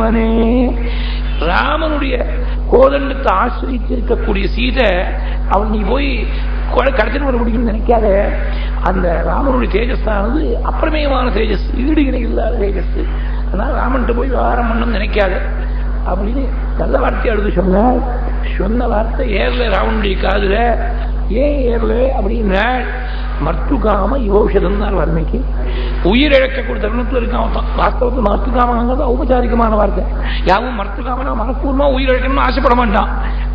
வனே. ராமனுடைய கோதண்டத்தை ஆசிரித்திருக்கக்கூடிய சீதை அவன் நீ போய் கடத்திட்டு வர முடியும்னு நினைக்காத. அந்த ராமனுடைய தேஜஸானது அப்பிரமேயமான தேஜஸ், ஈடுகிணை இல்லாத தேஜஸ். அதனால ராமன்ட்டு போய் விவகாரம் பண்ணணும்னு நினைக்காத அப்படின்னு நல்ல வார்த்தையை அடுத்து சொன்ன வார்த்தை ஏறல ராவனுடைய காதுல. ஏன் ஏறல அப்படின்னா மர்த்துகாம யோஷதம் தான் வர்மைக்கு உயிரிழக்கக்கூடிய தருணத்தில் இருக்கான். வாஸ்தவத்தில் மர்த்துகாமங்கிறது ஔபச்சாரிகமான வார்த்தை. யாவும் மர்த்துகாமனா மனப்பூர்வமா உயிரிழக்கணும்னு ஆசைப்பட மாட்டான்.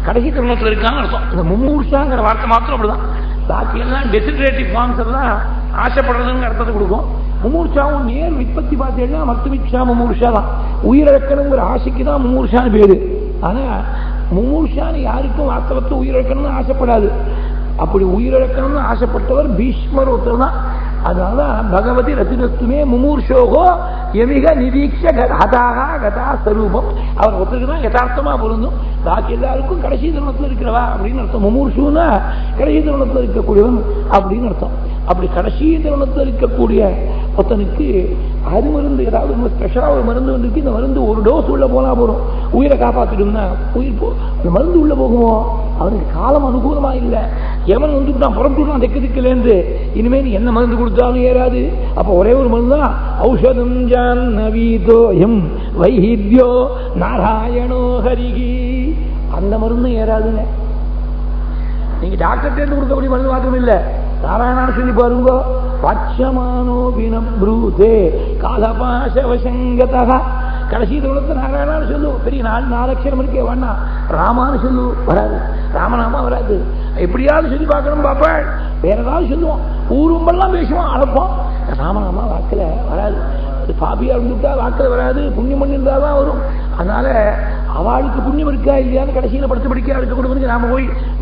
கடைசி தருணத்தில் இருக்கான்னு அர்த்தம். இந்த மும்மூர்ஷாங்கிற வார்த்தை மாத்திரம் அப்படிதான். பாக்கி எல்லாம் டெசிடரேட்டிவ் ஃபார்ம்ஸ் எல்லாம் ஆசைப்படுறதுன்னு அர்த்தத்தை கொடுக்கும். மும்மூர்ஷாவும் நேர் விற்பத்தி பார்த்தீங்கன்னா மர்த்துமிக்ஷா மும்மூர்ஷா தான். உயிரிழக்கணுங்கிற ஆசைக்கு தான் மும்மூர்ஷான்னு பேரு. ஆனா மும்மூர்ஷான்னு யாருக்கும் வாஸ்தவத்தை உயிரிழக்கணும்னு ஆசைப்படாது. அப்படி உயிரிழக்கணும்னு ஆசைப்பட்டவர் பீஷ்மர் ஒருத்தர் தான். அதனால பகவதி ரத்தினத்துமே முமூர்ஷோகோ எமிக நிரீட்ச ஹதாக கதா ஸ்வரூபம். அவர் ஒருத்தருக்கு தான் யதார்த்தமா பொருந்தும். பாக்கி எல்லாருக்கும் கடைசி தருணத்தில் இருக்கிறவா அப்படின்னு அர்த்தம். முமூர்ஷுன்னா கடைசி தருணத்தில் இருக்கக்கூடியவன் அப்படின்னு அர்த்தம். அப்படி கடைசி தருணத்தில் இருக்கக்கூடிய ஒருத்தனுக்கு அருமருந்து ஏதாவது ஸ்பெஷலா ஒரு மருந்து வந்துருக்கு. இந்த மருந்து ஒரு டோஸ் உள்ள போனா போறோம், உயிரை காப்பாத்திடும்னா உயிர் மருந்து உள்ள போகுமோ அவனுக்கு காலம் அனுகூலமா இல்லை. எவன் வந்துட்டான் புறப்பட்டுட்டான் தெற்குலேருந்து, இனிமேல் என்ன மருந்து கொடுத்தாலும் ஏறாது. அப்ப ஒரே ஒரு மருந்து தான் ஔஷதம் ஜான்னவீதோயம் வைஹித்யோ நாராயணோ ஹரிகி. அந்த மருந்தும் ஏறாதுங்க. நீங்க டாக்டர் தேர்ந்து கொடுக்கக்கூடிய மருந்து மாத்திரம் இல்லை, நாராயணான்னு சொல்லி பாருங்க. பட்சமானோ வினப்ரூதே காலபாசவசங்கதா. கடைசி தோளத்தை நாராயணான்னு சொல்லு. பெரிய 4 அக்ஷரம் இருக்கே வேணா. ராமான்னு சொல்லு, வராது. ராமநாமா வராது. எப்படியாவது சொல்லி பார்க்கணும் பாப்பாள். வேற ஏதாவது சொல்லுவோம், ஊரும்பெல்லாம் பேசுவோம், அழைப்போம். ராமநாமா வாக்கில் வராது. பாபியா இருந்துட்டா வாக்கில் வராது. புண்ணியம் பண்ணியிருந்தா தான் வரும். அதனால அவளுக்கு புண்ணியம் இருக்கா இல்லையான்னு கடைசியில் படுத்து படிக்க அடுத்த குடும்பத்துக்கு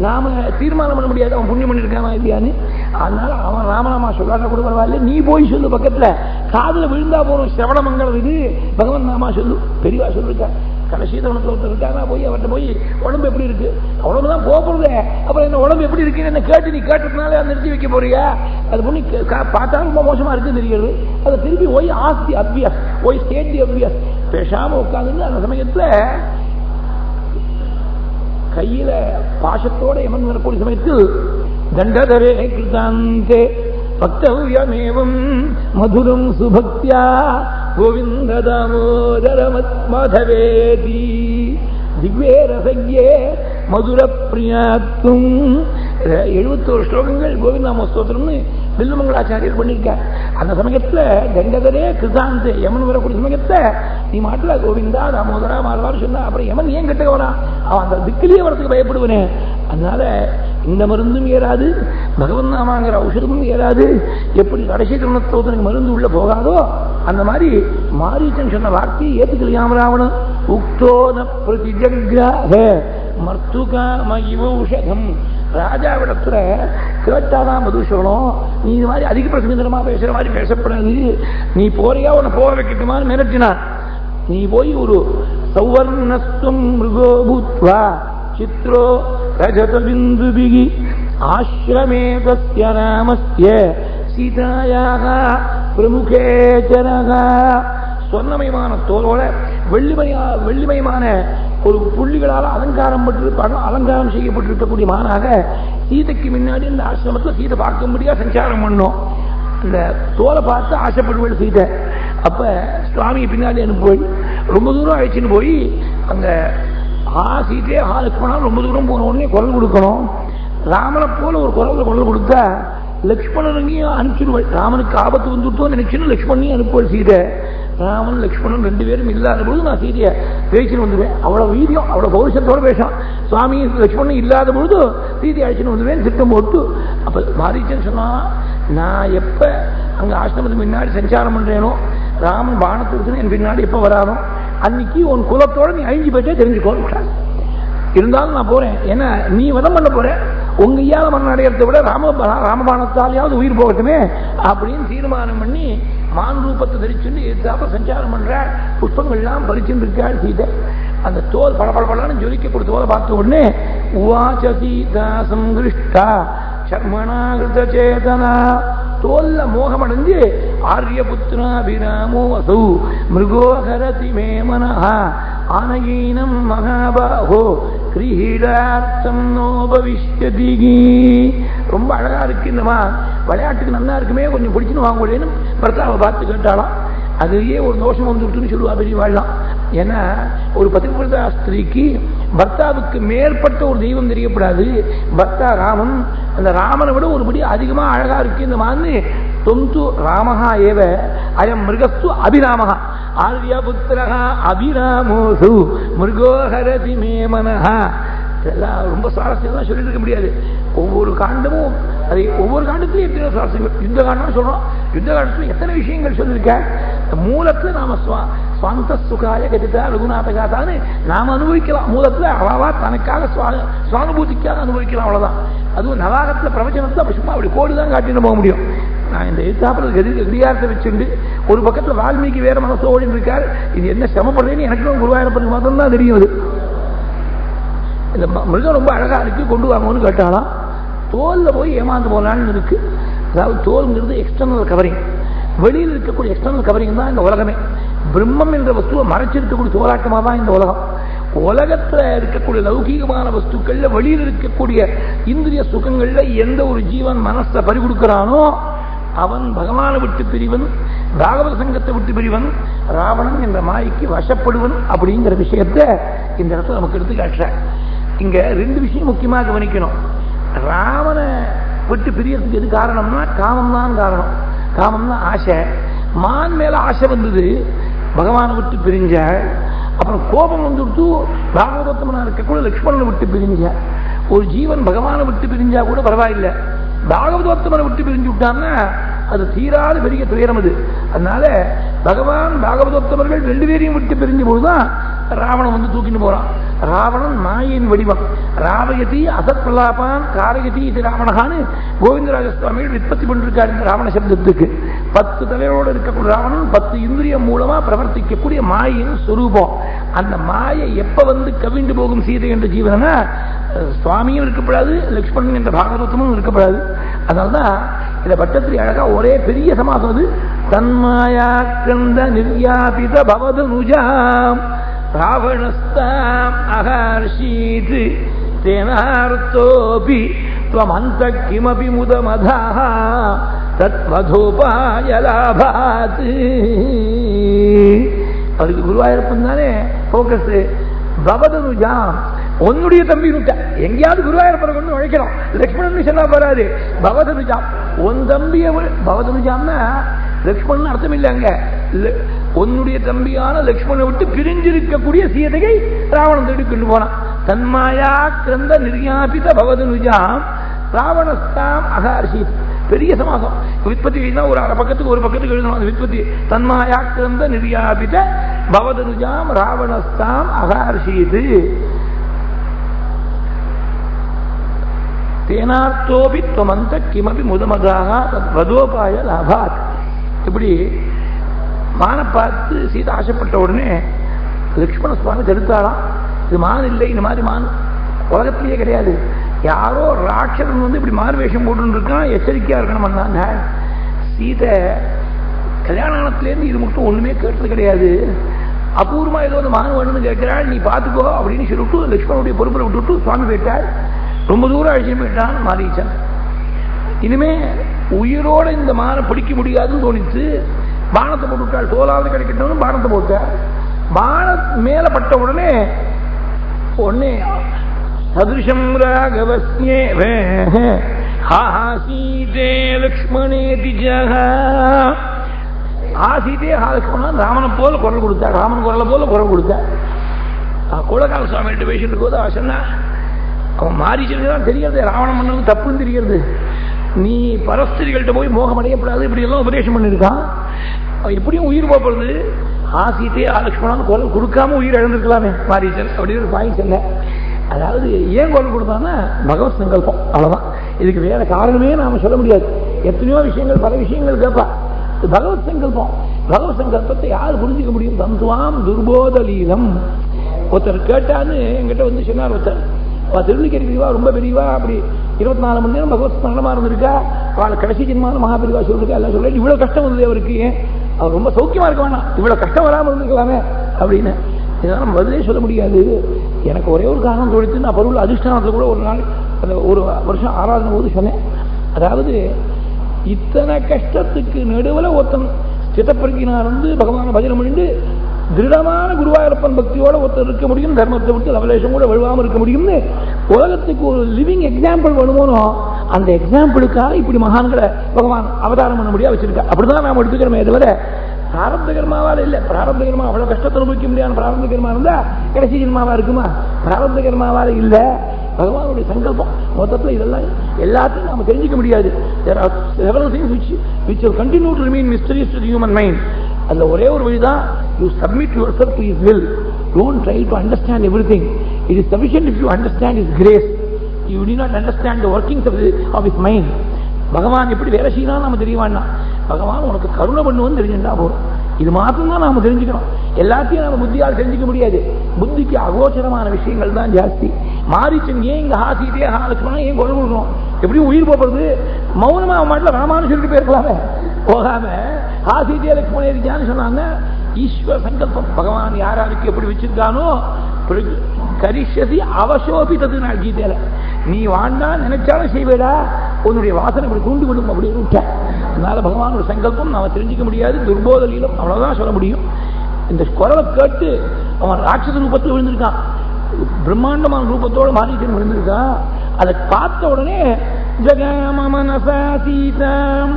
நாம தீர்மானம் பண்ண முடியாது அவன் புண்ணியம் பண்ணியிருக்காமா இல்லையான்னு. அதனால அவன் ராமநாமா சொல்லாத கூட பரவாயில்ல, நீ போய் சொல்லு. பக்கத்துல காதுல விழுந்தா போறோம். சிரவணமங்கலம் இது பகவன் நாமா சொல்லு. பெரியவா சொல்லிருக்கா. கடைசி தவணத்தில் ஒருத்தர் இருக்காங்க, போய் அவர்கிட்ட போய் உடம்பு எப்படி இருக்கு, உடம்புதான் போறது. அப்புறம் என்ன உடம்பு எப்படி இருக்குன்னு என்ன கேட்டு நீ கேட்டதுனால நிறுத்தி வைக்க போறியா? அது பண்ணி பார்த்தா ரொம்ப மோசமா இருக்குன்னு தெரிகிறது. அதை திருப்பி போய் ஆஸ்தி அபியாஸ், போய் ஸ்டேட் அபியாஸ் பேசாம உட்காந்து அந்த சமயத்துல கையில பாசத்தோட எமன் வரக்கூடிய சமயத்தில் தண்டதரே கிருதாந்தே பக்தவ்யமேவம் மதுரம் சுபக்தியா கோவிந்த தாமோதர மாதவேதி திவ்யே ரசக்யே மதுர பிரியாத்தும். 71 ஸ்லோகங்கள் கோவிந்தாமோ ஸ்தோத்திரம்னு வில்லுமங்களாச்சாரியர் பண்ணியிருக்கார். அந்த சமயத்துல தண்டதரே கிருதாந்தே யமன் வரக்கூடிய சமயத்தை நீ மாட்டில கோவிந்தா தாமோதரா மாதவான்னு சொன்னா அப்புறம் யமன் ஏன் கிட்ட வரான்? அவன் அந்த திக்கிலேயே வரத்துக்கு பயப்படுவனே. அதனால இந்த மருந்தும் ஏறாது, பகவன் நாமாங்கிற ஔஷதமும் ஏறாது. எப்படி கடைசி தருணத்தோதனுக்கு மருந்து உள்ள போகாதோ அந்த மாதிரி மாரீச்சன் சொன்ன வார்த்தையை ஏத்துக்கலையாம ராவணன். உக்தோன பிரதிஜக்ராஹ மர்த்துகாம இவௌஷதம். ராஜாவிடத்துல கேட்டாதான் மது சொல்லணும். நீ இது மாதிரி அதிக பிரசங்கமா பேசுற மாதிரி பேசப்படாது. நீ போறியா உன்னை போக வைக்கட்டுமான்னு மிரட்டினான். நீ போய் ஒரு சௌவர்ணஸ்துவம் மிருகோ பூத்வா சித்ரோ ரஜத பிந்துபிகி ஆஸ்ரமே தஸ்ய ராமஸ்ய சீதாயாக பிரமுகே ஜனகா. சொர்ணமயமான தோலோட வெள்ளிமயமான ஒரு புள்ளிகளால் அலங்காரம் செய்யப்பட்டிருக்கக்கூடிய மானாக சீதைக்கு முன்னாடி இந்த ஆசிரமத்தில் சீதை பார்க்கும்படியா சஞ்சாரம் பண்ணோம். அந்த தோலை பார்த்து ஆசைப்படுவேன் சீதை. அப்ப சுவாமியை பின்னாடி அனுப்புவேன். ரொம்ப தூரம் அழைச்சின்னு போய் அந்த சீதையே லக்ஷ்மணன் ரொம்ப தூரம் போன உடனே குரல் கொடுக்கணும். ராமனை போல ஒரு குரல் கொடுத்தா லக்ஷ்மணனையும் அனுப்பிச்சுடுவேன். ராமனுக்கு ஆபத்து வந்துட்டோன்னு நினைச்சுன்னு லக்ஷ்மணையும் அனுப்புவேன் சீதை. ராமன் லக்ஷ்மணன் 2 பேரும் இல்லாத பொழுது நான் சீதையை பேசின்னு வந்துடுவேன். அவ்வளவு வீரியம் அவ்வளவு பௌருஷத்தோட பேசும். சுவாமி லக்ஷ்மணன் இல்லாத பொழுது சீதையை அழைச்சின்னு வந்துடுவேன் திட்டம் போட்டு. அப்ப மாரீச்சன் சொன்னா, நான் எப்ப அங்க ஆசிரமத்துக்கு முன்னாடி சஞ்சாரம் பண்றேனோ, ராமன் பானத்துக்கு என் பின்னாடி எப்ப வரானோ அன்னைக்கு உன் குலத்தோட நீ அழிஞ்சு போயிட்டே தெரிஞ்சுக்கோ. இருந்தாலும் நான் போறேன். ஏன்னா நீ வதம் பண்ண போற, உங்க ஐயால மரணம் அடையறதை விட ராமபானத்தாலேயாவது உயிர் போகட்டுமே அப்படின்னு தீர்மானம் பண்ணி மான் ரூபத்தை தரிச்சுட்டு எதிர்த்தாப்ப சஞ்சாரம் பண்ற. புஷ்பங்கள்லாம் பறிச்சுட்டு இருக்காள் சீதை. அந்த தோல் படபடன்னு ஜொலிக்க தோலை பார்த்த உடனே உவாச்ச சீதா சங்கிருஷ்டா சர்மணா கிருத சேதனா தோல்ல மோகமடைஞ்சு ஆரியபுத்திராபிராமோ அசௌ மிருகோஹரதி மே மனஹா ஆனகீனம் மகாபாஹோ கிரீடார்த்தம் நோபவிஷ்யதி. ரொம்ப அழகா இருக்கு இந்த விளையாட்டுக்கு நல்லா இருக்குமே, கொஞ்சம் பிடிச்சுன்னு வாங்கலேன்னு பர்த்தாவை பார்த்து கேட்டாலாம். அதுலேயே ஒரு தோஷம் வந்துட்டுன்னு சொல்லுவா பெரியவாழ்லாம். ஏன்னா ஒரு பதிவிரதா ஸ்திரீக்கு பர்த்தாவுக்கு மேற்பட்ட ஒரு தெய்வம் தெரியப்படாது. பர்த்தா ராமன், அந்த ராமனை விட ஒருபடி அதிகமா அழகா இருக்கு இந்த மாதிரி. தொந்து ராமஹா ஏவ அயம் மிருகஸ்து அபிராமஹா ஆர்யபுத்திரஹா அபிராமோசு மிருகோஹரதி மே மனஹா. இதெல்லாம் ரொம்ப சுவாரஸ்யம் சொல்லிட்டு இருக்க முடியாது. ஒவ்வொரு காண்டமும் அது ஒவ்வொரு காண்டத்திலையும் எத்தனை சுவாரஸ்யங்கள். யுத்த காண்டம் சொல்றோம், யுத்த காண்டத்தில் எத்தனை விஷயங்கள் சொல்லியிருக்க. மூலத்தில் நாம சுவாந்த சுகாய கதிதா ரகுநாத காத்தான்னு நாம அனுபவிக்கலாம். மூலத்தில் அவாவா தனக்காக சுவானுபூதிக்காக அனுபவிக்கலாம், அவ்வளவுதான். அதுவும் நவாகத்தில் பிரவச்சனத்தில் அப்படி சும்மா அப்படி கோடு தான் காட்டிட்டு போக முடியும். நான் இந்த எழுத்தாப்பில் கடிகாரத்தை வச்சுண்டு ஒரு பக்கத்தில் வால்மீகி வேற மனசு ஓடிட்டு இருக்காரு. இது என்ன சிரமப்படுறேன்னு எனக்கு குருவாயூரப்பனுக்கு மாத்திரம் தான் தெரியும். அது இந்த மிருகம் ரொம்ப அழகா இருக்கு, கொண்டு வாங்கன்னு கேட்டாலாம். தோல்ல போய் ஏமாந்து போகலான்னு இருக்கு. அதாவது தோல்ங்கிறது எக்ஸ்டர்னல் கவரிங், வெளியில் இருக்கக்கூடிய எக்ஸ்டர்னல் கவரிங் தான் இந்த உலகமே. பிரம்மம் என்ற வஸ்துவை மறைச்சிருக்கக்கூடிய தோலாட்டமா தான் இந்த உலகம். உலகத்துல இருக்கக்கூடிய லௌகீகமான வஸ்துக்கள்ல வெளியில் இருக்கக்கூடிய இந்திரிய சுகங்கள்ல எந்த ஒரு ஜீவன் மனசை பறிகொடுக்கிறானோ அவன் பகவானை விட்டு பிரிவன், பாகவத சங்கத்தை விட்டு பிரிவன், ராவணன் என்ற மாய்க்கு வசப்படுவன் அப்படிங்கிற விஷயத்தை இந்த இடத்துல நமக்கு எடுத்து காட்டுற. இங்க ரெண்டு விஷயம் முக்கியமாக கவனிக்கணும். ராவனை விட்டு பிரியறதுக்கு எது காரணம்னா காமம் தான் காரணம். காமம் தான் ஆசை. மான் மேல ஆசை வந்தது, பகவானை விட்டு பிரிஞ்ச. அப்புறம் கோபம் வந்துடுத்து, பாகவதோத்தமனா இருக்கக்கூட லக்ஷ்மணனை விட்டு பிரிஞ்ச. ஒரு ஜீவன் பகவானை விட்டு பிரிஞ்சா கூட பரவாயில்லை, பாகவதோத்தமனை விட்டு பிரிஞ்சு விட்டான்னா அது தீராத பெரிய துயரம். அது அதனால பகவான் பாகவதோத்தமர்கள் ரெண்டு பேரையும் விட்டு பிரிஞ்ச போதுதான் ராவணன் வந்து தூக்கிட்டு போறான். ராவணன் மாயின் வடிவம். ராவயதி அசத் பிரலாபான் காரயதி இது ராவணகான்னு கோவிந்தராஜ சுவாமிகள் விற்பத்தி பண்ணிருக்காரு இந்த ராவண சப்தத்துக்கு. 10 தலைவரோடு இருக்கக்கூடிய ராவணன் 10 இந்திரியம் மூலமா பிரவர்த்திக்கக்கூடிய மாயின் சுரூபம். அந்த மாயை எப்ப வந்து கவிண்டு போகும் சீதை என்ற ஜீவனா சுவாமியும் இருக்கப்படாது, லக்ஷ்மணன் என்ற பாகவதமும் இருக்கப்படாது. அதனால்தான் இதை பட்டத்திரி அழகா ஒரே பெரிய சமாசம். அது தன்மாயா கந்த நிர்யாபித பவது நுஜாம் ராவணஸ்தாம் அகர்ஷீத் தேனார்த்தோபி த்வமந்த கிமபி முதமதஹ தத்வதோபாய லாபாத். அதுக்கு குருவாயூரப்பன் தானே போக்கஸ். பவதனுஜாம் உன்னுடைய தம்பி விட்டா எங்கேயாவது குருவாயூரப்பனை கொண்டு உழைக்கிறோம். லக்ஷ்மணன் சொன்னா போறாரு, பவதனுஜாம் உன் தம்பிய. பவதனுஜாம்னா லக்ஷ்மணன் அர்த்தம் இல்லைங்க. உன்னுடைய தம்பியான லக்ஷ்மணனை விட்டு பிரிஞ்சிருக்கக்கூடிய சீதையை ராவணன் தேடி கொண்டு போனான். தன்மாயா கிரந்த நிர்யாபித பவதனுஜாம் ராவணஸ்தாம் அகார்ஷீத். பெரிய சமாசம். விற்பத்தி எழுதினா ஒரு அரை பக்கத்துக்கு ஒரு பக்கத்துக்கு எழுதணும். அந்த விற்பத்தி தன்மாயா கிரந்த நிர்யாபித பவதனுஜாம் ராவணஸ்தாம் அகார்ஷீத் தேனார்த்தோபி த்வமந்த கிமபி முதமதாக வதோபாய லாபாத். இப்படி மானை பார்த்து சீதை ஆசைப்பட்ட உடனே லக்ஷ்மண சுவாமி தடுத்தாலாம். இது மான் இல்லை, இந்த மாதிரி மான் உலகத்திலேயே கிடையாது. யாரோ ராட்சசன் வந்து இப்படி மாறு வேஷம் போட்டு இருக்கான், எச்சரிக்கையா இருக்கணும். சீதை கல்யாணத்திலேருந்து இது மட்டும் ஒண்ணுமே கேட்டது கிடையாது. அபூர்வமா ஏதோ வந்து மான் வேணும்னு கேட்கிறாள், நீ பார்த்துக்கோ அப்படின்னு சொல்லிட்டு லக்ஷ்மணனுடைய பொறுப்பை விட்டுட்டு சுவாமி போயிட்டாள். ரொம்ப தூரம் அழிச்சு போயிட்டான் மாரீச்சன். இனிமே உயிரோட இந்த மானை பிடிக்க முடியாதுன்னு தோணிச்சு. பானத்தை போட்டு விட்டாள். தோலாவது கிடைக்கட்டும் பானத்தை போட்ட. பான மேல பட்ட உடனே சதுஷம் ராகவஸ்யே சீதே லக்ஷ்மணே ஆசீதே லக்ஷ்மணன் ராமனை போல குரல் கொடுத்தார். ராமன் குரலை போல குரல் கொடுத்தார். கோலகால சுவாமிகிட்ட பேசிட்டு போது அவன் சொன்னா, அவன் மாரீச்சனுக்கு தெரியாது ராவணன் பண்ணது தப்புன்னு தெரிகிறது. நீ பரஸ்திரிகள்கிட்ட போய் மோகம் அடையப்படாது இப்படி எல்லாம் உபதேசம் பண்ணிருக்கான். அவன் எப்படியும் உயிர் போறது. ஆசீதே லக்ஷ்மணன் குரல் கொடுக்காம உயிர் இழந்திருக்கலாமே மாரீச்சன் அப்படின்னு ஒரு பாயிண்ட் சொன்ன. அதாவது ஏன் குரல் கொடுத்தான்னா பகவத் சங்கல்பம், அவ்வளவுதான். இதுக்கு வேற காரணமே நாம சொல்ல முடியாது. எத்தனையோ விஷயங்கள் பல விஷயங்கள் கேட்பா. பகவத் சங்கல்பம். பகவத் சங்கல்பத்தை யார் புரிஞ்சுக்க முடியும்? தந்துவாம் துர்போதலீலம். ஒருத்தர் கேட்டான்னு என்கிட்ட வந்து சொன்னார். ஒருத்தர் திருவள்ளிக்கேரி பெரியவா ரொம்ப பெரியவா, அப்படி 24 மணி நேரம் பகவத் ஸ்மரணமா இருந்திருக்கா. அவள் கடைசி ஜென்மால மகாபெரிவா சொல்லிருக்கா எல்லாம் சொல்ல இவ்வளவு கஷ்டம் வந்தது அவருக்கு, அவர் ரொம்ப சௌக்கியமா இருக்க வேணாம், இவ்வளவு கஷ்டம் வராமல் இருந்திருக்கலாமே அப்படின்னு. இதனால பதிலே சொல்ல முடியாது. எனக்கு ஒரே ஒரு காரணம் தோழித்து, நான் பருவ அதிஷ்டானத்தில் கூட ஒரு நாள் அந்த ஒரு வருஷம் ஆராதனை போது சொன்னேன். அதாவது இத்தனை கஷ்டத்துக்கு நடுவில் ஒருத்தன் சித்தப்பிரக்கினார் வந்து பகவான பஜனை பண்ணிட்டு திருடமான குருவாயூரப்பன் பக்தியோட ஒருத்தர் இருக்க முடியும், தர்மத்தை விட்டு லவலேஷம் கூட வழுவாமல் இருக்க முடியும்னு உலகத்துக்கு ஒரு லிவிங் எக்ஸாம்பிள் வேணுமோனோ அந்த எக்ஸாம்பிளுக்காக இப்படி மகான்களை பகவான் அவதாரம் பண்ண முடியாது வச்சிருக்கா. அப்படிதான் நாம் எடுத்துக்கிறோமே தவிர பிராரப்த கர்மாவால் இல்லை. பிராரப்த கர்மா அவ்வளவு கஷ்டத்தை அனுபவிக்க முடியாது. பிராரப்த கர்மா இருந்தா கடைசி ஜென்மாவா இருக்குமா? பிராரப்த கர்மாவால் இல்லை, பகவானுடைய சங்கல்பம். மொத்தத்தில் இதெல்லாம் எல்லாத்தையும் நாம தெரிஞ்சுக்க முடியாது. There are several things which will continue to remain mysterious to the human mind. அதுல ஒரே ஒரு வழிதான், you submit yourself to his will. Don't try to understand everything. It is sufficient if you understand his grace. You do not understand the workings of his mind. பகவான் எப்படி வேலை செய்யலாம் நம்ம தெரியவான்னா, பகவான் உனக்கு கருணை பண்ணுவோன்னு தெரிஞ்சுட்டா போதும். இது மாத்திரம் தான் நாம தெரிஞ்சுக்கணும். எல்லாத்தையும் நம்ம புத்தியால் தெரிஞ்சுக்க முடியாது. புத்திக்கு அகோச்சரமான விஷயங்கள் தான் ஜாஸ்தி. மாறிச்சன் ஏன் இங்க ஹாசிட்டே லட்சுமணன் ஏன் கொலை கொடுக்கணும்? எப்படியும் உயிர் போறது மௌனமா மாட்டில் ராமானு சொல்லிட்டு போயிருக்கலாமே, போகாம ஹாசிட்டே லட்சுமணன் இருக்கான்னு சொன்னாங்க. ஈஸ்வர சங்கல்பம் பகவான் யாராருக்கு எப்படி வச்சிருக்கானோ கரிஷதி அவசோபி தது நாள் கீதையில நீ வாண்டா நினைச்சாலும் செய்வேடா, உன்னுடைய வாசனை இப்படி தூண்டி விடும் அப்படின்னு விட்ட. அதனால பகவானோட சங்கல்பம் நாம தெரிஞ்சுக்க முடியாது. துர்போதலீலம் அவ்வளவுதான் சொல்ல முடியும். இந்த குரலை கேட்டு அவன் ராட்சச ரூபத்தில் விழுந்திருக்கான், பிரம்மாண்டமான ரூபத்தோட மாறிட்டு விழுந்திருக்கான். அதை பார்த்த உடனே ஜகமனசா சீதாம்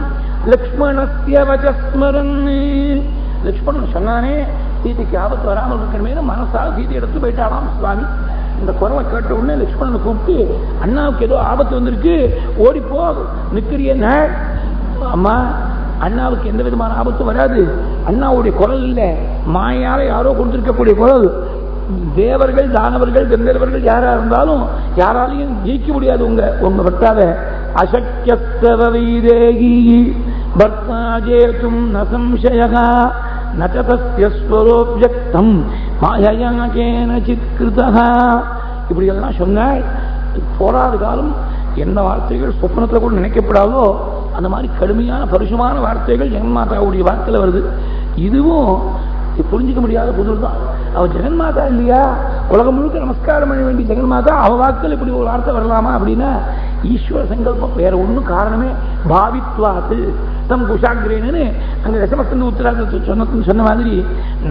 லக்ஷ்மணஸ்ய வசஸ்மரன், லக்ஷ்மணன் சொன்னானே சீதைக்கு ஆபத்து வராமல் இருக்கணுமே மனசாக சீதை எடுத்து போயிட்டாராம் சுவாமி. இந்த குரலை கேட்ட உடனே லட்சுமணனை கூப்பிட்டு, அண்ணாவுக்கு ஏதோ ஆபத்து வந்திருக்கு, ஓடிப்போ, நிக்கிறிய அம்மா, அண்ணாவுக்கு எந்த விதமான ஆபத்தும் வராது. அண்ணாவுடைய குரல் இல்லை, மாயால யாரோ கொடுத்திருக்கக்கூடிய குரல். தேவர்கள் தானவர்கள் கந்தர்வர்கள் யாரா இருந்தாலும் யாராலையும் ஜெயிக்க முடியாது உங்க பர்த்தாவை. அசக்கியஸ்தவ வைதேகி பர்த்தா ஜேதும் ந சம்சயகா நச்சதஸ்யஸ்வரோப்யக்தம் மாயயா கேனசித் கிருதஹா. இப்படி எல்லாம் சொன்னாள். போராத காலம் என்ன வார்த்தைகள் சொப்பனத்தில் கூட நினைக்கப்படாதோ அந்த மாதிரி கடுமையான பருஷமான வார்த்தைகள் ஜெகன்மாதாவுடைய வார்த்தையில் வருது. இதுவும் புரிஞ்சிக்க முடியாத புதிர் தான். அவ ஜெகன்மாதா இல்லையா, உலகம் முழுக்க நமஸ்காரம் பண்ண வேண்டிய ஜெகன்மாதா, அவ வாக்கில் இப்படி ஒரு வார்த்தை வரலாமா அப்படின்னா ஈஸ்வர சங்கல்பம், வேற ஒன்றும் காரணமே பாவித்வாத்து தம் குஷாகிரேன்னு அங்க ரசமஸ்தந்து உத்தராக சொன்ன மாதிரி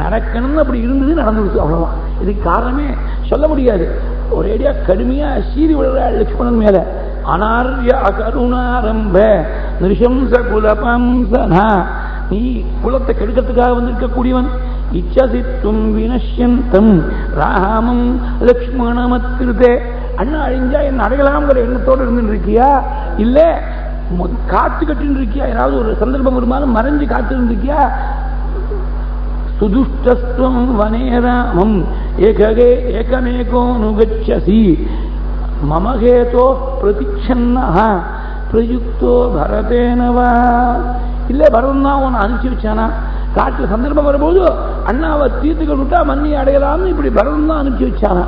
நடக்கணும்னு அப்படி இருந்தது, நடந்துருச்சு, அவ்வளவுதான். இதுக்கு காரணமே சொல்ல முடியாது. ஒரேடியா கடுமையா சீறி விடுற லட்சுமணன் மேல அனார்ய அகருணாரம்ப நிருஷம்ச குலபம்சனா, நீ குலத்தை கெடுக்கிறதுக்காக வந்திருக்கக்கூடியவன். இச்சசித்தும் வினஷ்யந்தம் ராமம் லக்ஷ்மணமத்கிருதே, அண்ணா அழிஞ்சா என்ன அடையலாம்ங்கிற எண்ணத்தோடு இருந்து இருக்கியா, இல்ல காத்து கட்டின்னு இருக்கியா, ஏதாவது ஒரு சந்தர்ப்பம் வருமானம் மறைஞ்சு காத்து இருந்திருக்கியா. சுதுஷ்டஸ்துவம் வனேராமம் ஏககே ஏகமேகோ நுகச்சசி மமகேதோ பிரதிச்சன்னஹ பிரயுக்தோ பரதேனவா. இல்ல பரதன் தான் உன்னை அனுப்பிச்சு வச்சானா, காட்டுல சந்தர்ப்பம் வரும்போது அண்ணாவை தீர்த்துக்கள் விட்டா மண்ணி அடையலாம்னு இப்படி பரதன் தான் அனுப்பிச்சு வச்சானா.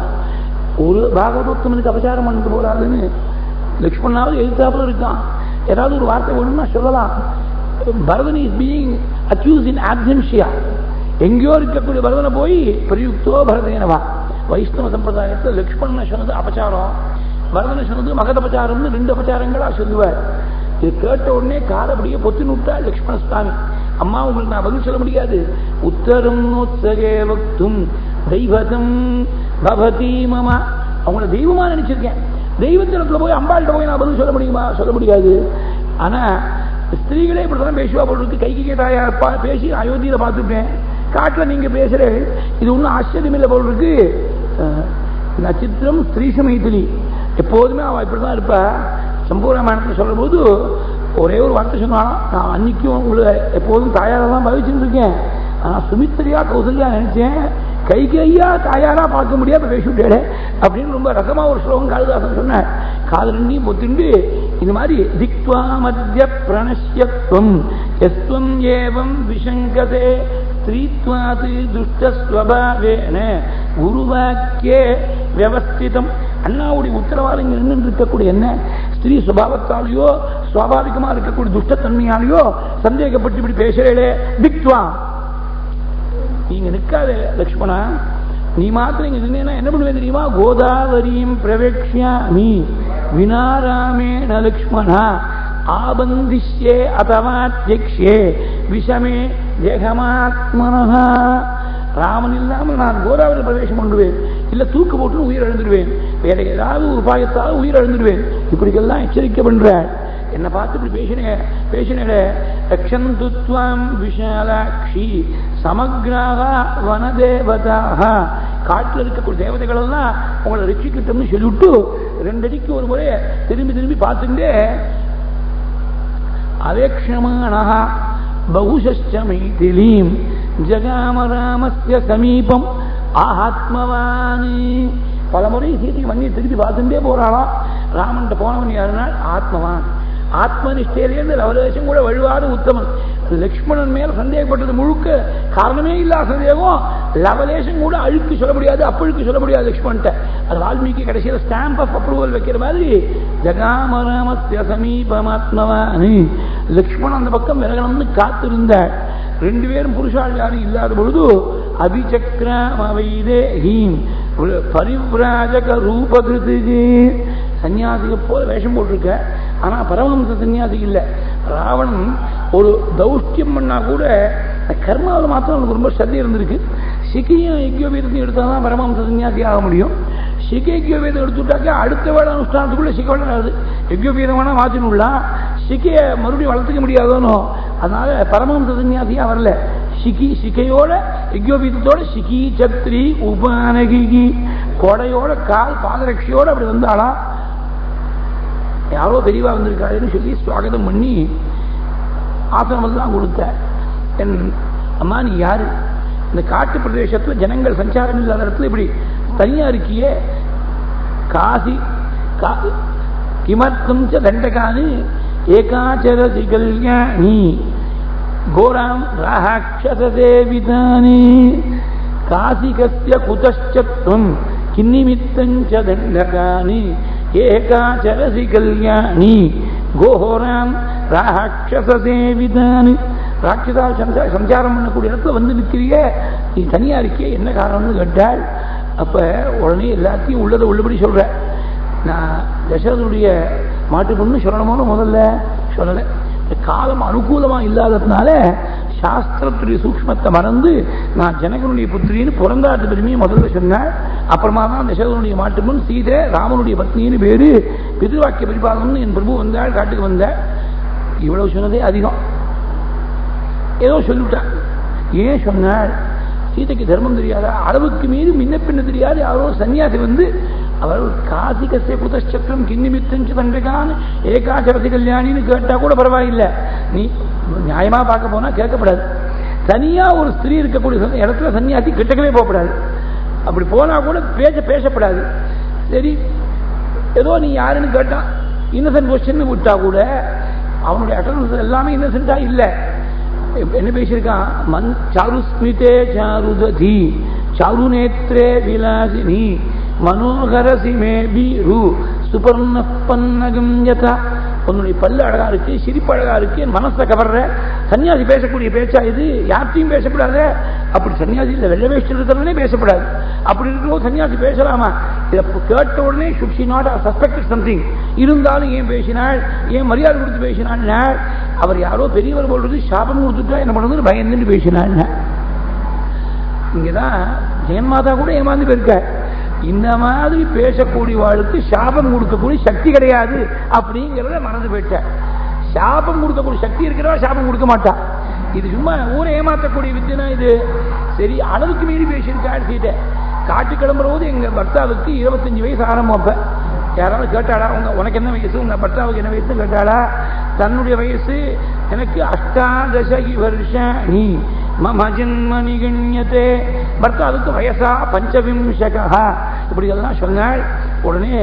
ஒரு பாகவதோத்தமனுக்கு அபச்சாரம் பண்ணிட்டு போறாதுன்னு லக்ஷ்மணாவது எதிர்த்தாப்புல இருக்கான். ஏதாவது ஒரு வார்த்தை வேணும்னா சொல்லலாம். Bharathan is being accused in absentia. எங்கேயோ இருக்கக்கூடிய பரதனை போய் பிரயுக்தோ பரதேனவா. வைஷ்ணவ சம்பிரதாயத்தில் லக்ஷ்மணன் சொன்னது அபச்சாரம், பரதனை சொன்னது மகதபச்சாரம்னு ரெண்டு அபச்சாரங்களா சொல்லுவார். இது கேட்ட உடனே காலப்படியே பொத்து நுட்டா லக்ஷ்மண சுவாமி. அம்மா உங்களுக்கு நான் பதில் சொல்ல முடியாது. உத்தரம் நோத்சகே வக்தும் தெய்வதம் பவதி மமா, அவங்கள தெய்வமா நினைச்சிருக்கேன். தெய்வத்திடத்துல போய் அம்பாள்கிட்ட போய் நான் பதில் சொல்ல முடியுமா? சொல்ல முடியாது. ஆனா ஸ்திரீகளே இப்படிதான் பேசுவா போட்டு கைக்கு கேட்டாயா பேசி அயோத்தியில பார்த்துட்டேன், காட்டுல நீங்க பேசுறேன், இது ஒன்றும் ஆச்சரியம் இல்லை போல் இருக்கு. நட்சத்திரம் ஸ்திரீ சமயத்திலி எப்போதுமே அவள் இப்படிதான் இருப்பா. சம்பூர்ணமானத்தில் சொல்லும் போது ஒரே ஒரு வார்த்தை சொன்னாலும், நான் அன்னைக்கும் உங்களை எப்போதும் தாயாரெல்லாம் பாவிச்சுட்டு இருக்கேன், ஆனால் சுமித்திரியா கௌசல்யா நினைச்சேன், கைகையா தாயாரா பார்க்க முடியாது பேசிவிட்டே அப்படின்னு ரொம்ப ரசமா ஒரு ஸ்லோகம் காளிதாசன் சொன்னார். காதலண்ணியும் பொத்துண்டு இந்த மாதிரி திக்வா மத்திய பிரணஷ்யத்வம் எஸ்வம் ஏவம் விஷங்கதே ஸ்ரீத்வாது துஷ்டஸ்வபாவேன குருவாக்கியே வியவஸ்திதம் அண்ணாவுடைய உத்தரவாதம் இங்க நின்று இருக்கக்கூடிய என்ன ஸ்திரீ சுபாவத்தாலேயோ சுவாபாவிகமா இருக்கக்கூடிய துஷ்டத்தன்மையாலேயோ சந்தேகப்பட்டு இப்படி பேசுறே திக்வா நீங்க நிற்காத லட்சுமணா, நீ மாத்திரம் இங்க நின்னா என்ன பண்ணுவேன் தெரியுமா? கோதாவரியும் பிரவேக்ஷா நீ வினாராமேண லக்ஷ்மணா ஆபந்திஷ்யே அதவாத்யக்ஷே விஷமே தேகமாத்மனஹா. ராமன் இல்லாமல் நான் கோதாவரி பிரவேசம் பண்ணுவேன், இல்ல தூக்கு போட்டு உயிர் எழுந்துடுவேன், வேற ஏதாவது உபாயத்தால் உயிர் எழுந்துடுவேன். இப்படிக்கெல்லாம் எச்சரிக்கை பண்ற. என்ன பார்த்து இப்படி பேசினேன் விஷாலாட்சி சமக்ராக வனதேவதாக காட்டில் இருக்கக்கூடிய தேவதைகள் எல்லாம் உங்களை ரட்சிக்கிட்டோம்னு சொல்லிவிட்டு 2 அடிக்கு ஒரு முறை திரும்பி பார்த்துட்டே அவேக்ஷமானஹ பகுஷஸ்ச மைதிலீம் ஜகாம ராமஸ்ய சமீபம் ஆத்மவான். பல முறை சீதைக்கு வந்து திருப்பி பார்த்துட்டே போறாளா. ராமன் போனவன் யாருன்னா ஆத்மவான். ஆத்மனிஷ்டையிலேருந்து லவலேசம் கூட வழுவாத உத்தமன். லக்ஷ்மணன் மேல சந்தேகப்பட்டது முழுக்க காரணமே இல்லாத சந்தேகம். லவலேசம் கூட அழுக்கு சொல்ல முடியாது, அப்பழுக்கு சொல்ல முடியாது லக்ஷ்மண்ட. அது வால்மீகி கடைசியில் ஸ்டாம்ப் ஆஃப் அப்ரூவல் வைக்கிற மாதிரி ஜகாமராமஸ்ய சமீபமாத்மவான். லக்ஷ்மணன் அந்த பக்கம் விலகணும்னு காத்திருந்தாள். 2 பேரும் புருஷால் யாரும் இல்லாத பொழுது அபிச்சக்ரமவைதேஹீம் பரிவ்ராஜக ரூபகிருதி சன்னியாசிக்கு போல வேஷம் போட்டிருக்க. ஆனா பரமஹம்ச சன்னியாசி இல்லை. ராவணன் ஒரு தௌஷ்டியம் பண்ணா கூட கர்மாவில் மாத்திரம் அவனுக்கு ரொம்ப ஸ்ரத்தை இருந்திருக்கு. சிகையும் யஜ்யோபீதத்தையும் எடுத்தாதான் பரமஹம்ச சன்னியாசி ஆக முடியும். சிகை யஜ்யோபீதம் எடுத்துட்டாக்க அடுத்த வேலை அனுஷ்டானத்துக்குள்ள சிகை வளராது. யஜ்யோபீதமான மாற்றினுள்ளா சிகையை மறுபடியும் வளர்த்துக்க முடியாதோனோ. அதனால பரமஹம்ச சன்னியாசியா வரல. சிகையோட யஜ்யோபீதத்தோட சிகி சத்ரி உபானகி கொடையோட கால் பாதரட்சியோட அப்படி வந்தாளா. யாரோ பெரியவா வந்திருக்காருன்னு சொல்லி சுவாகதம் பண்ணி ஆசிரமெல்லாம் கொடுத்த. என் அம்மா நீ யாரு? இந்த காட்டு பிரதேசத்துல ஜனங்கள் சஞ்சாரம் இல்லாத இடத்துல இப்படி தனியா இருக்கியே. காசி கிமர்த்தம் ச தண்டகானு ஏகாச்சரசி கல்யாணி கோராம் ராஹாக்ஷதேவிதானி காசிகஸ்ய குதச்சத்வம் கின்னிமித்தஞ்ச தண்டகானி ஏகாச்சரசி கல்யாணி கோஹோராம் ராஹாக்ஷதேவிதானி. ராட்சதால் சஞ்சாரம் பண்ணக்கூடிய இடத்துல வந்து நிற்கிறிய, நீ தனியா இருக்கிய, என்ன காரணம்னு கேட்டாள். அப்ப உடனே எல்லாத்தையும் உள்ளதை உள்ளபடி சொல்ற. நான் தசரதனுடைய மாட்டு பொண்ணு சொல்லணுமோன்னு முதல்ல சொல்லலை. காலம் அனுகூலமா இல்லாததுனால சாஸ்திரத்துடைய சூக்ஷ்மத்தை மறந்து நான் ஜனகனுடைய புத்திரின்னு பிறந்தாட்டு பெருமையை முதல்ல சொன்னாள். அப்புறமா தான் தசரதனுடைய மாட்டு பொண்ணு சீதை ராமனுடைய பத்னின்னு பேரு. பிதிர்வாக்கிய பரிபாலனம்னு என் பிரபு வந்தாள், காட்டுக்கு வந்தாள். இவ்வளவு சொன்னதே அதிகம். ஏதோ சொல்லிவிட்டான். ஏன் சொன்னாள்? சீதைக்கு தர்மம் தெரியாதா? அளவுக்கு மீறி முன்ன பின்ன தெரியாது யாரோ சன்னியாசி வந்து அவர் காசிகசே புதச்சத்திரம் கிண்ணிமித்தஞ்சு தண்டகான் ஏகாச்சரசி கல்யாணின்னு கேட்டா கூட பரவாயில்லை. நீ நியாயமா பார்க்க போனா கேட்கப்படாது. தனியா ஒரு ஸ்திரீ இருக்கக்கூடிய இடத்துல சன்னியாசி கிட்டக்கவே போகப்படாது. அப்படி போனா கூட பேசப்படாது. சரி ஏதோ நீ யாருன்னு கேட்டா இன்னசென்ட் கொஸ்டின் விட்டா கூட அவனுடைய அட்டனன்ஸ் எல்லாமே இன்னசென்டா இல்லை. என்ன பேசியிருக்கான்? சாருஸ்மிதே சாருததி சாருநேத்ரே விலாசினி மனோகரசி மே பீரு சுபர்ண பன்னகம் யதா. உன்னுடைய பல்லு அழகா இருக்கு, சிரிப்பு அழகா இருக்கு, என் மனசை கவர்ற. சன்னியாசி பேசக்கூடிய பேச்சா இது? யார்த்தையும் பேசப்படாத. அப்படி சன்னியாசி இல்லை, வெள்ள வேஷ்டில் இருக்கிறவனே பேசப்படாது. அப்படி இருக்கிற சன்னியாசி பேசலாமா? இதை கேட்ட உடனே should she not have suspected something? இருந்தாலும் ஏன் பேசினாள், ஏன் மரியாதை கொடுத்து பேசினாள்? அவர் யாரோ பெரியவர் போடுறது சாபம் கொடுத்துட்டா என்ன பண்ணுறது பயந்துட்டு பேசினாள். இங்கதான் ஜெயன்மாதா கூட ஏமாந்து போயிருக்க. இந்த மாதிரி பேசக்கூடிய வாழ்க்கை சாபம் கொடுக்கக்கூடிய சக்தி கிடையாது அப்படிங்கிறத மறந்து போயிட்ட. சாபம் கொடுக்கக்கூடிய சக்தி இருக்கிறவா சாபம் கொடுக்க மாட்டா. இது சும்மா ஊரை ஏமாற்றக்கூடிய வித்தியனா இது. சரி அளவுக்கு மீறி பேசியிருக்காள் சீட்டை. காட்டு கிளம்புற போது எங்க பர்த்தாவுக்கு 25 வயசு ஆரம்பம். அப்ப யாராவது கேட்டாளா உனக்கு என்ன வயசு, உங்க பர்த்தாவுக்கு என்ன வயசு கேட்டாளா? தன்னுடைய வயசு எனக்கு 18 வருஷாணி மம ஜன்மனி கண்யதே. பர்த்தாவுக்கு வயசா 25. இப்படி எல்லாம் சொன்னாள். உடனே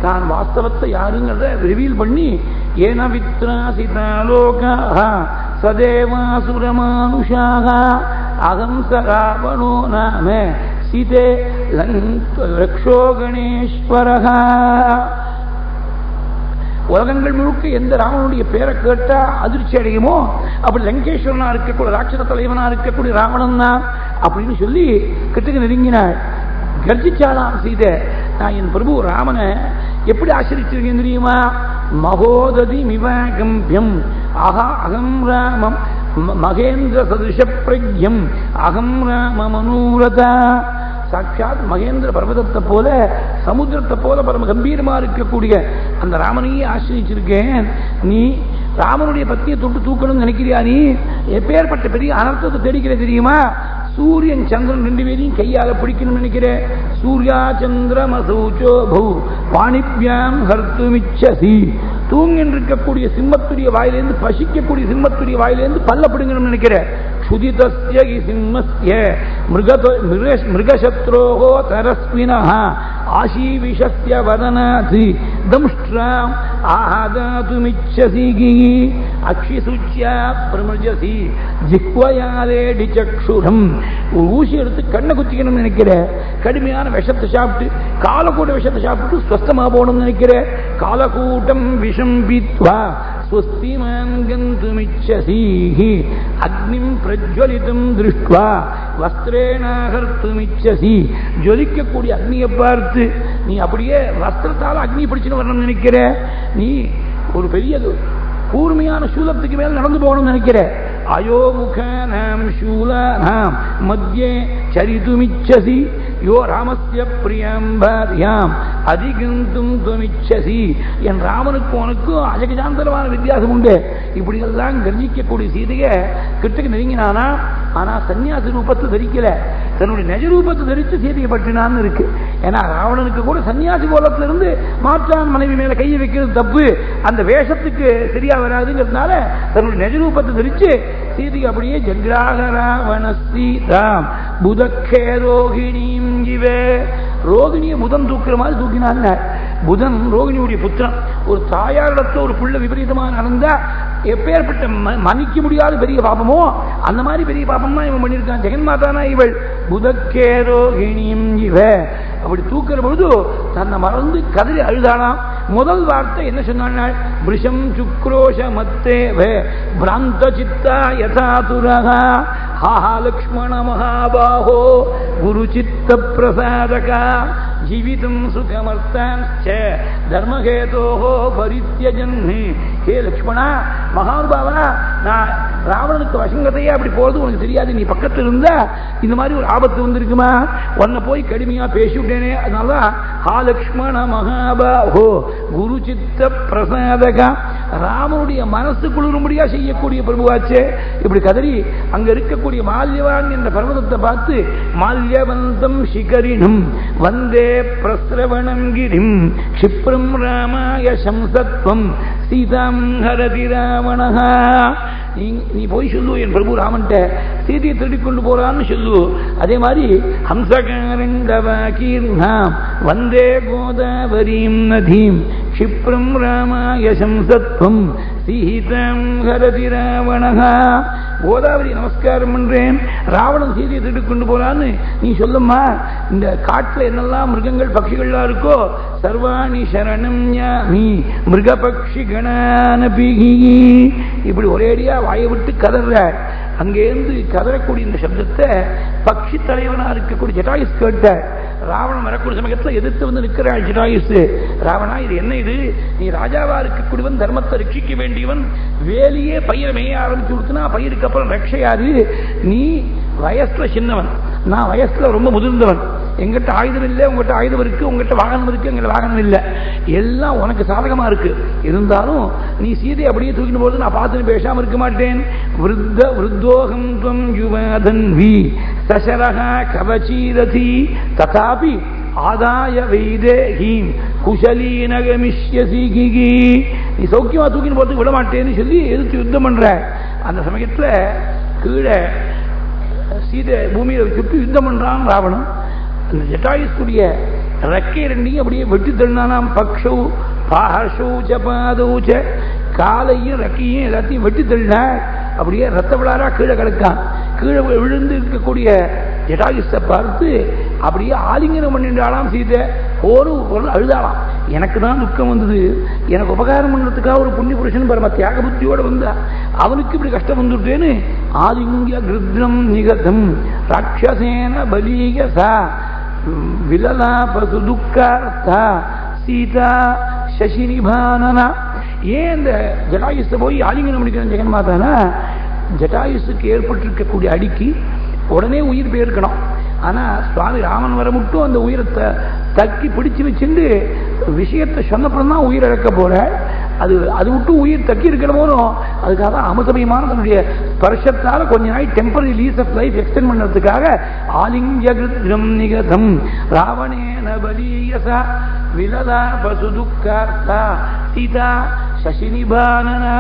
தான் வாஸ்தவத்தை யாருங்கிறத ரிவீல் பண்ணி ஏன வித்ராசிதாலோகாஹ சதேவாசுரமானுஷாஹ அகம் ச ராவணோ நாம சீதே ரக்ஷோ கணேஸ்வரஹா. உலகங்கள் முழுக்க எந்த ராவனுடைய பேரை கேட்டா அதிர்ச்சி அடையுமோ அப்படி லங்கேஸ்வரனா இருக்கக்கூடிய ராட்சத தலைவனா இருக்கக்கூடிய ராவணன் தான் அப்படின்னு சொல்லி கிட்டக்கு நெருங்கினாள். கர்ஜிச்சாலாம் சீதை, நான் என் பிரபு ராமனை எப்படி ஆசிரிச்சிருக்கேன் தெரியுமா? மகோததி மிவகம்பியம் அஹா அகம் ராமம் மகேந்திர சதுஷ பிரக்யம் அகம் ராம மனூரதா. சாட்சாத் மகேந்திர பர்வதத்தை போல சமுத்திரத்தை போல பரம கம்பீரமா இருக்கக்கூடிய அந்த ராமனையே ஆசிரிச்சிருக்கேன். நீ ராமனுடைய பத்தியை தொட்டு தூக்கணும்னு நினைக்கிறியா? நீ எப்பேற்பட்ட பெரிய அனர்த்தத்தை தேடிக்கிற தெரியுமா? சூரியன் சந்திரன் ரெண்டு பேரையும் கையால பிடிக்கணும்னு நினைக்கிறேன். சூர்யா சந்திரமசூச்சோ பௌ பாணிப்யாம் ஹர்த்துமிச்சசி. தூங்கின்னு இருக்கக்கூடிய சிம்மத்துடைய வாயிலேருந்து, பசிக்கக்கூடிய சிம்மத்துடைய வாயிலேருந்து பல்ல பிடுங்கணும்னு நினைக்கிறேன். சுதிதஸ்ய சிம்மஸ்ய மிருகசத்ரோஹோ தரஸ்வினஹ ஆசீவிஷஸ்ய வதனாதி தம்ஷ்ட்ராம் ஆஹாதாதுமிச்சசி அக்ஷிசுச்யா பிரமஜசி ஜிஹ்வயாலேடி சக்ஷுரம். ஊசி எடுத்து கண்ணை குத்திக்கணும்னு நினைக்கிற. கடுமையான விஷத்தை சாப்பிட்டு காலக்கூட்ட விஷத்தை சாப்பிட்டு ஸ்வஸ்தமா போகணும்னு நினைக்கிற. காலக்கூட்டம் விஷம் பீத்வா ஸ்வஸ்திமான் கந்துமிச்சசி அக்னிம் பிரஜ்வலிதம் திருஷ்ட்வா வஸ்திரேணாகர்த்துமிச்சசி. ஜொலிக்கக்கூடிய அக்னியை பார்த்து நீ அப்படியே வஸ்திரத்தால் அக்னி பிடிச்சுன்னு வரணும்னு நினைக்கிற. நீ ஒரு பெரிய கூர்மையான சூலத்துக்கு மேல் நடந்து போகணும்னு நினைக்கிற. அயோமுகானாம் சூலானாம் மத்தியே சரிதுமிச்சசி யோ ராமஸ்ய பிரியம் பாரியாம் அதிகந்தும் துமிச்சசி. என் ராமனுக்கு உனக்கும் அஜகஜாந்தரமான வித்தியாசம் உண்டு. இப்படி எல்லாம் கர்ஜிக்கக்கூடிய சீதையை கிட்டக்கு நெருங்கினானா. ஆனா சன்னியாசி ரூபத்தை தரிக்கல, தன்னுடைய நிஜ ரூபத்தை தரித்து சீதையை பற்றினான்னு இருக்கு. ஏன்னா ராவணனுக்கு கூட சன்னியாசி கோலத்திலிருந்து மாற்றான் மனைவி மேல கையை வைக்கிறது தப்பு, அந்த வேஷத்துக்கு சரியா வராதுங்கிறதுனால தன்னுடைய நிஜ ரூபத்தை தரிச்சு சீதைக்கு அப்படியே ஜக்ராக ராவண சீதாம் புதக்கே ரோகிணியும் இவே. ரோகிணியை புதன் தூக்குற மாதிரி தூக்கினாங்க. புதன் ரோகிணியுடைய புத்திரன். ஒரு தாயாரிடத்துல ஒரு புள்ள விபரீதமா நடந்தா எப்பேற்பட்ட மன்னிக்க முடியாத பெரிய பாபமோ அந்த மாதிரி பெரிய பாபமா இவன் பண்ணியிருக்கான். ஜெகன்மாதானா இவள். புதக்கே ரோகிணியும் இவ. அப்படி தூக்குற பொழுது தன்னை மறந்து கதறி அழுதானாம். முதல் வார்த்தை என்ன சொன்னாள்? பிருஷம் சுக்ரோஷ மத்தேவே பிராந்த சித்தா யதாதுரஹா ஹாஹா லக்ஷ்மண மகாபாஹோ குரு சித்த பிரசாதகா ஜீவிதம் சுகமர்த்தான்ச்ச தர்மகேதோஹோ பரித்யஜன்னி. ஹே லக்ஷ்மணா, மகானுபாவா, நான் ராவணனுக்கு வசங்கத்தையே அப்படி போறது உனக்கு தெரியாது. நீ பக்கத்தில் இருந்தா இந்த மாதிரி ஒரு ஆபத்து வந்திருக்குமா? உன்னை போய் கடுமையா பேசிவிட்டேனே. அதனால ஹா லக்ஷ்மண மகாபாஹோ குரு சித்த பிரசாதகா. ராமனுடைய மனசு குளிரும்படியா செய்யக்கூடிய பிரபுவாச்சே. இப்படி கதறி அங்க இருக்கக்கூடிய மால்யவான் என்ற பர்வதத்தை பார்த்து மால்யவந்தம் சிகரினும் வந்தே பிரஸ்ரவணம் கிரிம் க்ஷிப்ரம் ராமாய சம்சத்வம் சீதாம் ஹரதி ராவணஹா. நீ போய் சொல்லு என் பிரபு ராமன்ட்ட சீதையை திருடிக் கொண்டு போறான்னு சொல்லு. அதே மாதிரி ஹம்சகாரண்டவாகீர்ணாம் வந்தே கோதாவரீம் நதீம் க்ஷிப்ரம் ராமாய சம்சத்வம் சீதாம் ஹரதி ராவணஹா. கோதாவரி நமஸ்காரம் பண்றேன், ராவணன் சீதையை திருடிக் கொண்டு போறான்னு நீ சொல்லம்மா. இந்த காட்டுல என்னெல்லாம் மிருகங்கள் பட்சிகள்லாம் இருக்கோ சர்வாணி சரணம் யாமி மிருகபக்ஷி கணானபி. இப்படி ஒரேடியா வாயை விட்டு கதற. அங்கேருந்து கதறக்கூடிய இந்த சப்தத்தை பக்ஷி தலைவனா இருக்கக்கூடிய ஜட்டாயுஸ் கேட்ட. ராவணன் வரக்கூடிய சமயத்தில் எதிர்த்து வந்து நிற்கிறாள் ஜட்டாயுஸ். ராவணா, இது என்ன? இது நீ ராஜாவா இருக்கக்கூடியவன், தர்மத்தை ரட்சிக்க வேண்டியவன், வேலையே பயிரை மேய ஆரம்பிச்சு கொடுத்தனா பயிருக்கு அப்புறம் ரட்சையாது. நீ வயசுல சின்னவன், நான் வயசுல ரொம்ப முதிர்ந்தவன். எங்கிட்ட ஆயுதம் இல்லை, உங்ககிட்ட ஆயுதம் இருக்கு, உங்ககிட்ட வாகனம் இருக்கு, எங்கிட்ட வாகனம் இல்லை. எல்லாம் உனக்கு சாதகமா இருக்கு. இருந்தாலும் நீ சீதை அப்படியே தூக்கிட்டு போது நான் பார்த்துட்டு பேசாம இருக்க மாட்டேன். விருத்தோகம் துவம் யுவதன்வி சசரஹா கவசீரதி ததாபி ஆதாய வைதேஹீம் குஷலீனகமிஷ்யசி. நீ சௌக்கியமா தூக்கிட்டு போறதுக்கு விட மாட்டேன்னு சொல்லி எதிர்த்து யுத்தம் பண்ற. அந்த சமயத்துல கீழே சீதை பூமியில சுட்டு யுத்தம் பண்றான் ராவணன். அந்த ஜட்டாயுஸ்குரிய ரெக்கை ரெண்டையும் அப்படியே வெட்டி தள்ளினானாம். பக்ஷௌ பாஹர்ஷௌ ச பாதௌ ச. காலையும் ரெக்கையும் எல்லாத்தையும் வெட்டி தள்ளினா அப்படியே ரத்த விழாரா கீழே கிடக்கான். கீழே விழுந்து இருக்கக்கூடிய ஜடாயுஸை பார்த்து அப்படியே ஆலிங்கனம் பண்ணிட்டாலாம் சீதை. ஒரு பொருள் அழுதாளாம், எனக்கு தான் துக்கம் வந்தது, எனக்கு உபகாரம் பண்ணுறதுக்காக ஒரு புண்ணிய புருஷன் பரம தியாக புத்தியோட வந்தா அவனுக்கு இப்படி கஷ்டம் வந்துட்டேன்னு ஆலிங்க கிருத்ரம் நிகதம் ராட்சசேன பலீகசா விலலாபசு துக்கார்த்தா சீதா சசிநிபானனா. ஏன் இந்த ஜடாயுஸை போய் ஆலிங்கனம் பண்ணிக்கிறேன் ஜெகன்மாதானா, ஜடாயுஸுக்கு ஏற்பட்டிருக்கக்கூடிய அடிக்கு உடனே உயிர் போயிருக்கணும். ஆனால் சுவாமி ராமன் வர மட்டும் அந்த உயிரத்தை தக்கி பிடிச்சு வச்சுட்டு விஷயத்தை சொன்னப்புறம் தான் உயிர் இழக்க போற. அது விட்டு உயிர் தக்கி இருக்கணுமோனும் அதுக்காக அமசமயமான தன்னுடைய ஸ்பர்ஷத்தால் கொஞ்ச நாள் temporary lease of life extend பண்ணுறதுக்காக ஆலிங்ககிருத்ரம் நிகதம் ராவணேன பலீயசா விலதா பசுதுக்கார்த்தா சீதா சசிநிபானனா.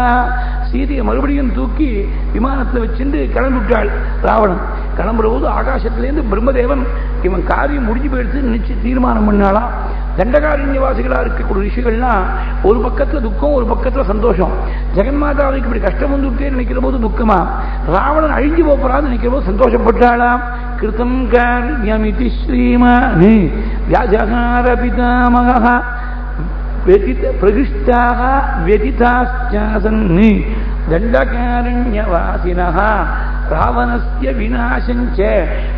சீதையை மறுபடியும் தூக்கி விமானத்தில் வச்சுட்டு கிளம்பிவிட்டாள் ராவணன். கிளம்புற போது ஆகாசத்திலேருந்து பிரம்மதேவன் இவன் காரியம் முடிஞ்சு போயிடுச்சு நினைச்சு தீர்மானம் பண்ணாலாம். தண்டகாரண்யவாசிகளா இருக்கக்கூடிய ரிஷிகள்லாம் ஒரு பக்கத்துல துக்கம் ஒரு பக்கத்துல சந்தோஷம். ஜெகன்மாதாவுக்கு இப்படி கஷ்டம் வந்துட்டே நினைக்கிற போது துக்கமா, ராவணன் அழிஞ்சு போறான்னு நினைக்கிற போது சந்தோஷப்பட்டாளாம். கிருதம் காரியமிதி ஸ்ரீமானி வியாஜகார பிதாமகः பிரகிஷ்டாக व्यतिताश्चासन् दण्डकारण्यवासिनः रावणस्य विनाशञ्च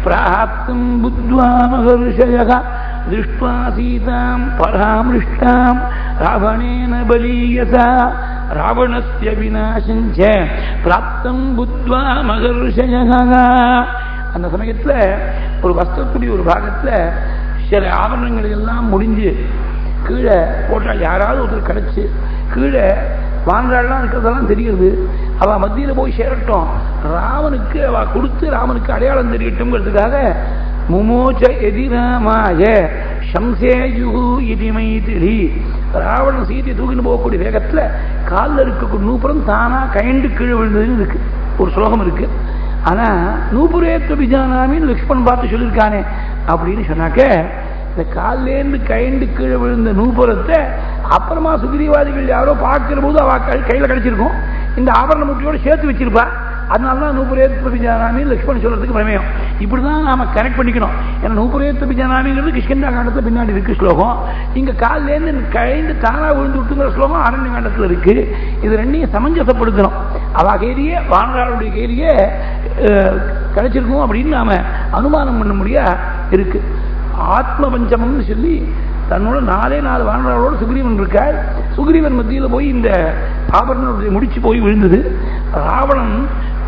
प्राप्तं बुद्ध्वा महर्षयः दृष्ट्वा सीतां परामृष्टां रावणेन बलीयसा रावणस्य विनाशञ्च प्राप्तं बुद्ध्वा महर्षयः. அந்த சமயத்துல ஒரு வஸ்திரத்துடைய ஒரு பாகத்துல சில ஆவரணங்கள் எல்லாம் முடிஞ்சு கீழே போட்டால் யாராவது ஒருத்தர் கிடைச்சு கீழே வான்றாள்லாம் இருக்கிறதெல்லாம் தெரிகிறது. அவள் மத்தியில் போய் சேரட்டும், ராமனுக்கு அவள் கொடுத்து ராமனுக்கு அடையாளம் தெரியட்டும்ங்கிறதுக்காக முமோச்ச எதிராமாய சம்சேயுகு இதிமைதிரி ராவணன் சீதை தூக்கின்னு போகக்கூடிய வேகத்தில் காலில் இருக்கக்கூடிய நூப்புறம் தானா கயண்டு கீழே விழுந்ததுன்னு இருக்கு ஒரு ஸ்லோகம் இருக்கு. ஆனா நூபுரேத்த பிஜானாமின்னு லக்ஷ்மணன் பார்த்து சொல்லியிருக்கானே அப்படின்னு சொன்னாக்க இந்த காலிலேருந்து கைண்டு கீழே விழுந்த நூபுரத்தை அப்புறமா சுகிரீவாதிகள் யாரோ பார்க்கிற போது அவ கையில் கிடைச்சிருக்கும், இந்த ஆபரண முட்டியோடு சேர்த்து வச்சிருப்பா. அதனாலதான் நூபுரேத்த பிஜானாமி லக்ஷ்மணன் சொல்றதுக்கு பிரமேயம். இப்படிதான் நாம கனெக்ட் பண்ணிக்கணும். ஏன்னா நூபுரேத்த பிஜானாமிங்கிறது கிஷ்கிந்தா காண்டத்துல பின்னாடி இருக்கு ஸ்லோகம். இங்க காலிலேருந்து கைண்டு தானா விழுந்து விட்டுங்கிற ஸ்லோகம் அரண்ய காண்டத்துல இருக்கு. இது ரெண்டையும் சமஞ்சசப்படுத்தணும். அவ கையிலேயே வானராளுடைய கையிலேயே கிடைச்சிருக்கும் அப்படின்னு நாம அனுமானம் பண்ண முடியா இருக்கு. ஆத்ம பஞ்சமம்னு சொல்லி தன்னோட 4 வானராளோட சுக்ரீவன் இருக்காள். சுக்ரீவன் மத்தியில் போய் இந்த ஆபரணத்தை முடிச்சு போய் விழுந்தது. ராவணன்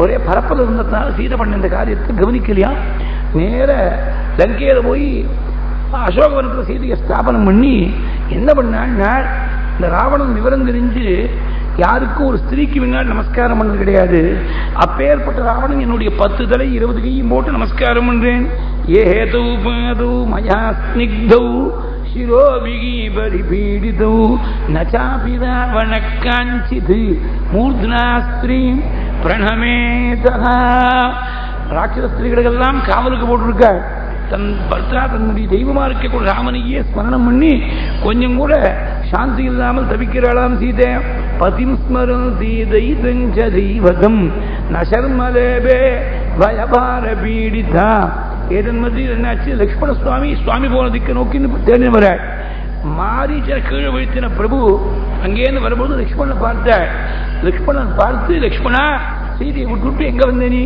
ஒரே பரப்பல் இருந்ததுனால சீதை பண்ண இந்த காரியத்தை கவனிக்கலையா. நேர லங்கையில போய் அசோகவனத்தில் சீதையை ஸ்தாபனம் பண்ணி என்ன பண்ணான்னா, இந்த ராவணன் விவரம் தெரிஞ்சு யாருக்கும் ஒரு ஸ்திரீக்கு முன்னாடி நமஸ்காரம் பண்ணது கிடையாது. அப்பேற்பட்ட ராவணன் என்னுடைய 10 தலை 20 கையும் போட்டு நமஸ்காரம் பண்றேன். ஏதோ பாதோ மயா ஸ்னிக்தௌ சிரோபிகி பரிபீடிதௌ நசாபி ராவண காஞ்சித் மூர்த்னா ஸ்திரீம் பிரணமேதஹ. ராட்சத ஸ்திரீகளுக்கெல்லாம் காவலுக்கு போட்டிருக்காள். தன் பர்த்தா தன்னுடைய தெய்வமா இருக்கக்கூடிய ராமனையே ஸ்மரணம் பண்ணி கொஞ்சம் கூட சாந்தி இல்லாமல் தவிக்கிறாளாம் சீதை. பதிம் ஸ்மரம் சீதை தெய்வதம் நசர்மலேபே பயபார பீடிதா. ஏதன் மத்தியில் என்னாச்சு, லக்ஷ்மண சுவாமி போன திக்க நோக்கி தேடி வர மாரீச்ச கீழே வீழ்த்தின பிரபு அங்கேருந்து வரும்போது லக்ஷ்மணனை பார்த்தாள். லக்ஷ்மணன் பார்த்து, லக்ஷ்மணா சீதையை விட்டு எங்க வந்த நீ?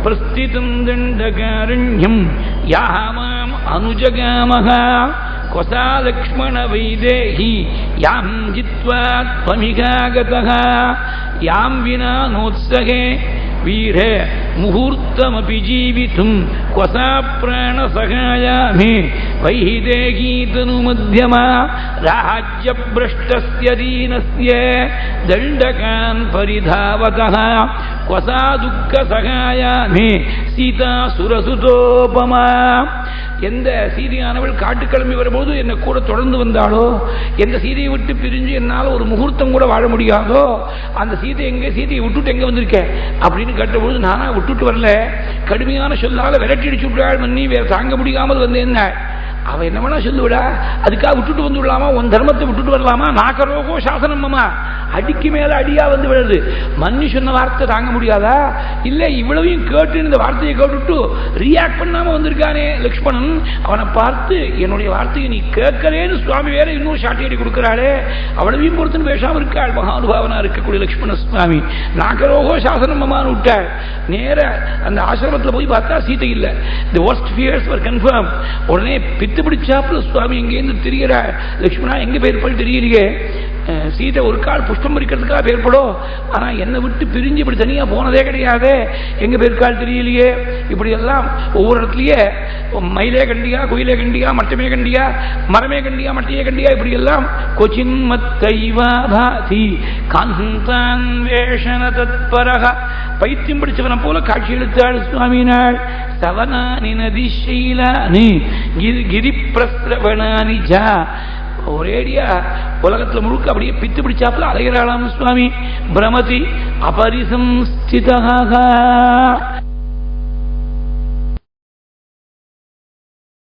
பிரஸ்திதம் தண்டகாரண்யம் யாமாம் அனுஜகாமஹ கொசா லக்ஷ்மண வைதேஹி யாம் ஜித்வா த்வமிகாகதஹ யாம் வினா நோத்ஸகே வீர முகூர்த்தமபி ஜீவிதும் கொசா பிராண சகாயாமி வைதேகி தனு மத்யமா ராஜ்ய பிரஷ்டஸ்ய தீனஸ்ய தண்டகான் பரிதாவதஹ கொசா துக்க சகாயாமி சீதா சுரசுதோபமா. எந்த சீதையானவள் காட்டு கிளம்பி வரும்போது என்னை கூட தொடர்ந்து வந்தாளோ, எந்த சீதையை விட்டு பிரிஞ்சு என்னால் ஒரு முகூர்த்தம் கூட வாழ முடியாதோ, அந்த சீதையை விட்டுட்டு எங்க வந்திருக்கேன் அப்படின்னு கேட்டபோது நானா விட்டுட்டு வரல, கடுமையான சொல்லால விரட்டி அடிச்சு விட்டாள் மன்னி, வேற தாங்க முடியாமல் வந்தேன். அவ என்ன வேணா சொல்லுவிடா, அதுக்காக விட்டுட்டு வந்து விடலாமா, உன் தர்மத்தை விட்டுட்டு வரலாமா? நாக்கரோகோ சாசனம்மா, அடிக்கு மேல அடியா வந்து விடுறது. மன்னி சொன்ன வார்த்தை தாங்க முடியாதா? இல்ல இவ்வளவையும் கேட்டு இந்த வார்த்தையை கேட்டுட்டு ரியாக்ட் பண்ணாம வந்திருக்கானே லக்ஷ்மணன், அவனை பார்த்து என்னுடைய வார்த்தையை நீ கேட்கறேன்னு சுவாமி வேற இன்னொரு சாட்டி அடி கொடுக்கிறாளே, அவ்வளவையும் பொறுத்துன்னு பேசாம இருக்காள் மகானுபாவனா இருக்கக்கூடிய லக்ஷ்மண சுவாமி. நாக்கரோகோ சாசனம்மான்னு விட்டாள். நேர அந்த ஆசிரமத்தில் போய் பார்த்தா சீதை இல்லை. தி வொர்ஸ்ட் ஃபியர்ஸ் வர் கன்ஃபர்ம். உடனே பித்து பிடிச்சாப்புல சுவாமி எங்கேருந்து தெரிகிறார், லக்ஷ்மணா எங்க பேர்படி தெரியலையே, சீதை ஒரு கால் புஷ்பம் பறிக்கிறதுக்காக பேர்படும், ஆனா என்னை விட்டு பிரிஞ்சு இப்படி தனியா போனதே கிடையாது, எங்க பேர்கால் தெரியலையே. இப்படி எல்லாம் ஒவ்வொரு இடத்துலயே மயிலே கண்டியா, குயிலே கண்டியா, மட்டமே கண்டியா, மரமே கண்டியா, மட்டையே கண்டியா, இப்படி எல்லாம் கொச்சின் மத்தைவாதி காந்தான் வேஷன தத்பரக, பைத்தியம் பிடிச்சவனை போல காட்சி எடுத்தாள் சுவாமினாள். சவனானி நதிஷைலானி கிரி பிரஸ்ரவணானி ஜா, ஒரேடியா உலகத்துல முழுக்க அப்படியே பித்து பிடிச்சாப்புல அலைகிறாளாம் சுவாமி. பிரமதி அபரிசம்ஸ்திதா.